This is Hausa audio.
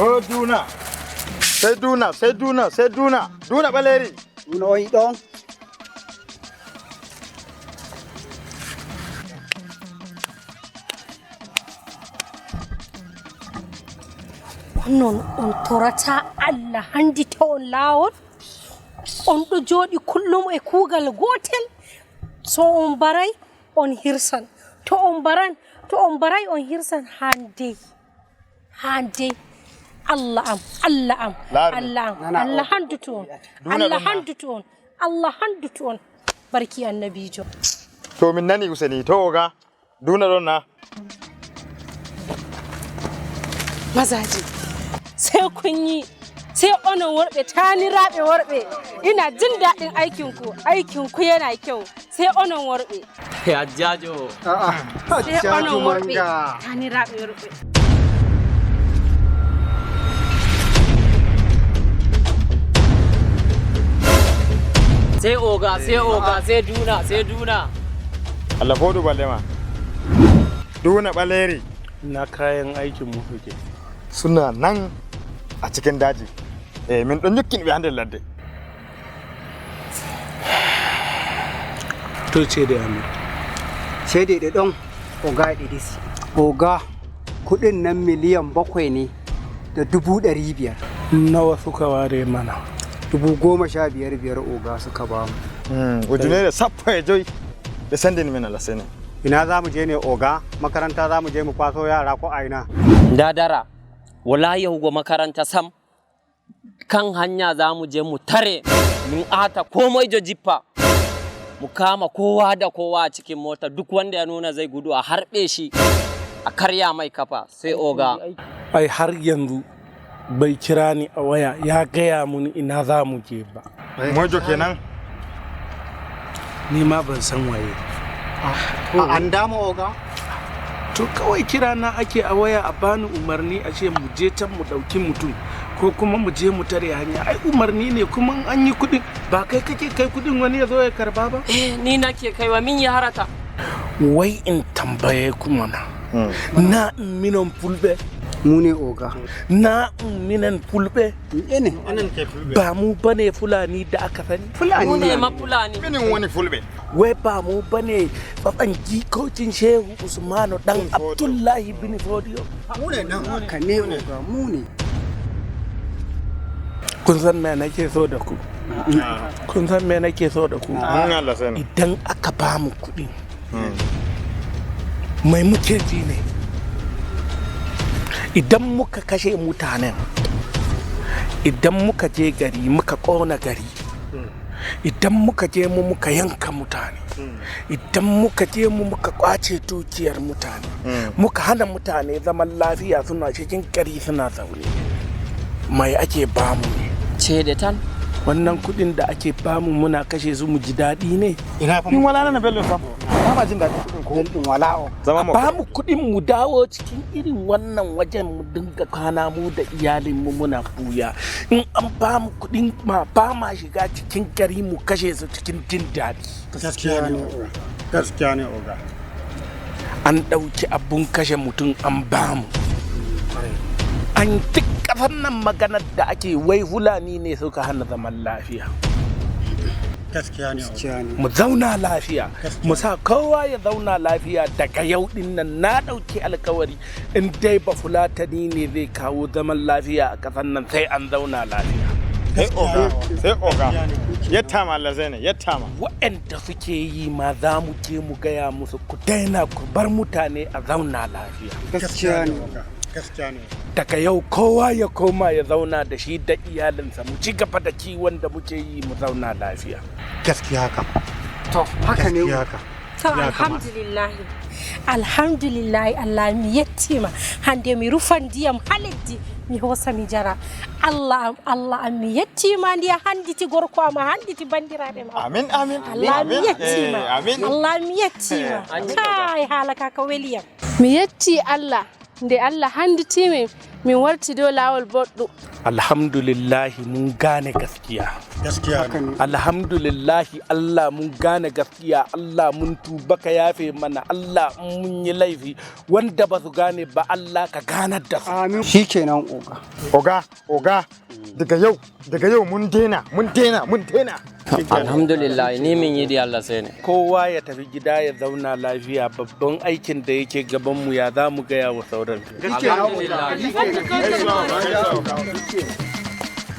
Oh duna. Sai duna. Duna baleri. Duna oi don. Non on torata Allah handi ta on lawol on ɗo jooɗi kullum e kuugal gotel so on baray on hirsan to on baray on hirsan hande Allah am Allah handutu on barki annabijo to min nani useni to oga duna don na mazaji sai kun yi sai onon worɓe taniraɓe worɓe ina jin daɗin aikinku yana kyau sai onon worɓe Ya jajo. sai onon worɓe taniraɓe worɓe Sai oga, sai duna. Allah fodu balema duna baleri na kayan aikin mu suke suna nan a cikin daji min don yukin bi hande ladde to ce da yamma Sai dai don oga didisi. Oga kudin nan miliyan 7 ne da 500,000. nawa suka ware mana 15,500 oga suka ba mu. ujune da sappa e joy da sandin min Allah sene Ina za mu je ne oga makaranta za mu je mu kwaso yara ko aina. Dadara wala yahugo makaranta sam kan hanya za mu je mu tare mun ata komai da jippa mu kama kowa da kowa a cikin mota duk wanda ya nuna zai gudu a harbe shi a karya mai kafa sai oga ai har yanzu bai kira ni a waya ya gaya mun ina za mu je ba mojo kenan ni ma ban san waye An dama oga? to kawai kira na ake a waya a bani umarni a ce mu je can mu dauki mutum ko kuma mu je mu tare hanya ai umarni ne kuma an yi kudin ba kai kake kai kudin wani ya zo ya karba ba ni nake kaiwa min ya harata wai in tambaye kuma na minon fulbe Mu ne oga. na minan fulbe Ene. ba mu bane fulani da aka sani mu ne ma fulani minin wani fulbe wai ba mu bane baban jikocin shehu usmanu dan abdullahi bin fodiyo Mu ne nan. Ka ne oga mu ne. kun san me nake so da ku Allah sene idan aka ba mu kuɗi mai muke ji ne idan muka kashe mutanen idan muka je gari muka ƙona gari idan muka je mu muka yanka mutane idan muka je mu muka kwace dukiyar mutane muka hana mutane zaman lafiya suna cikin gari suna zaune mai ake bamu ne ce da tan wannan kudin da ake bamu muna kashe su mu ji daɗi ne Ina fa in wala na bello fa ba ma jin daɗi ko Din wala'o. zama mu bamu kudin mu dawo cikin irin wannan wajen mu dinga kwana mu da iyalin mu muna buya in an bamu kudin ma ba ma shiga cikin gari mu kashe su cikin jin daɗi Gaskiya ne oga. an ɗauki abun kashe mutum an bamu an duk ƙasar nan maganar da ake wai fulani ne suka hana zaman lafiya Gaskiya ne oga. mu zauna lafiya mu sa kowa ya zauna lafiya daga yau din nan na ɗauki alkawari in dai ba fulatani ne zai kawo zaman lafiya a ƙasar nan sai an zauna lafiya sai oga yatta ma Allah sene yatta ma waɗanda suke yi ma za mu je mu gaya musu ku daina ku bar mutane a zauna lafiya Gaskiya ne. Gaskiya ne. daga yau kowa ya koma ya zauna da shi da iyalinsa mu ci gaba da kiwon da muke yi mu zauna lafiya Gaskiya haka. To haka ne. Gaskiya haka. to alhamdulillah Allah mi yettima hande mi rufan ndiyam haliddi mi hosa mi jara Allah mi yettima ndiya handiti gorko ama handiti bandiraɓe ma amin Allah mi yettima amin Allah mi yettima kai hala kaka weliyam mi yetti Allah nde Allah handiti min warti dow lawol boɗɗum. Alhamdulillahi mun gane gaskiya. Alhamdulillahi Allah mun gane gaskiya. Allah mun tuba ka yafe mana. Allah mun yi laifi wanda ba su gane ba Allah ka ganar da su. Amin. Shikenan Oga, daga yau mun dena. Alhamdulillah ni min yi da Allah sai ne. Kowa ya tafi gida ya zauna lafiya, babban aikin da yake gaban mu ya za mu gaya wa sauran. Alhamdulillah.